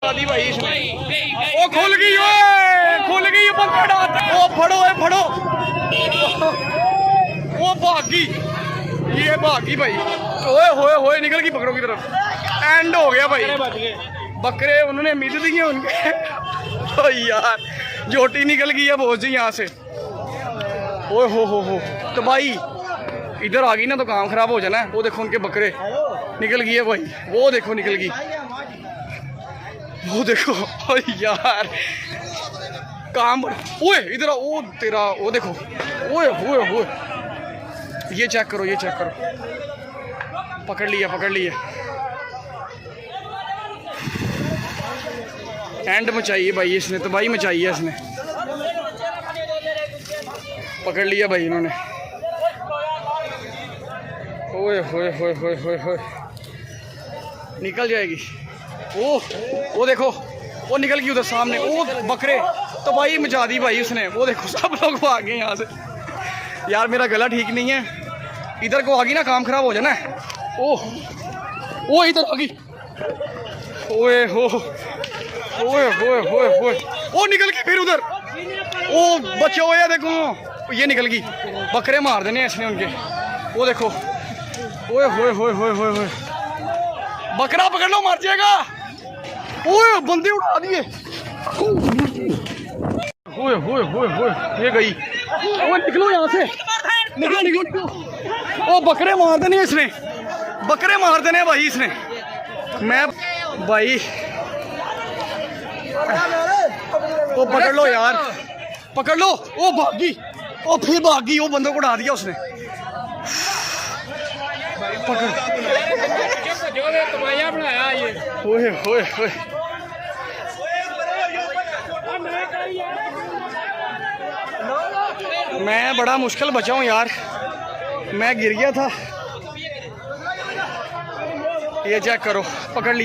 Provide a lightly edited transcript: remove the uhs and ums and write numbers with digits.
भाई इसने ओ खुल गई, ओए खुल गई बंदा डाल। ओ फड़ो ए फड़ो, वो भागी, ये भागी भाई। ओए होए होए निकल गई बकरों की तरफ। एंड हो गया भाई, बकरे उन्होंने मिल दिए उनके। ओ यार जोटी निकल गई है बहुत जी यहाँ से। ओए हो तबाही इधर आ गई ना तो काम खराब हो जाना है। वो देखो उनके बकरे निकल गई है भाई, वो देखो निकल गई, वो देखो। ओ यार काम, ओए इधर ओ तेरा, वो देखो, ओए होए होए, ये चेक करो, ये चेक करो, पकड़ लिया पकड़ लिया। एंड मचाई है भाई इसने, तबाही मचाई है इसने। पकड़ लिया भाई इन्होंने। ओए होए होए होए होए होए, निकल जाएगी। वो देखो, वो निकल गई उधर सामने। वो बकरे तबाही मचा दी भाई उसने। वो देखो सब लोग भाग गए यहाँ से। यार मेरा गला ठीक नहीं है, इधर को आ गई ना काम खराब हो जाना है। ओ इधर आ गई। ओए हो ओए होए होए होए, ओ निकल गई फिर उधर। ओ बच्चे होया देखो, ये निकल गई। बकरे मार देने इसने उनके। वो देखो, ओए होए होए होए होए होए, बकरा पकड़ लो मर जाएगा। ओए बंदे उड़ा दिए। होए होए होए होए, ये गई। ओए निकलो यहाँ से, निकलो निकलो निकलो। ओ बकरे मार देने इसने, बकरे मार देने भाई इसने। मैं भाई ओ पकड़ लो यार, पकड़ लो। ओ भागी, ओ फिर भागी, वो बंदों को उड़ा दिया उसने। पकड़, ओए होए होए, मैं बड़ा मुश्किल बचा हूँ यार, मैं गिर गया था। ये चेक करो, पकड़ लिया।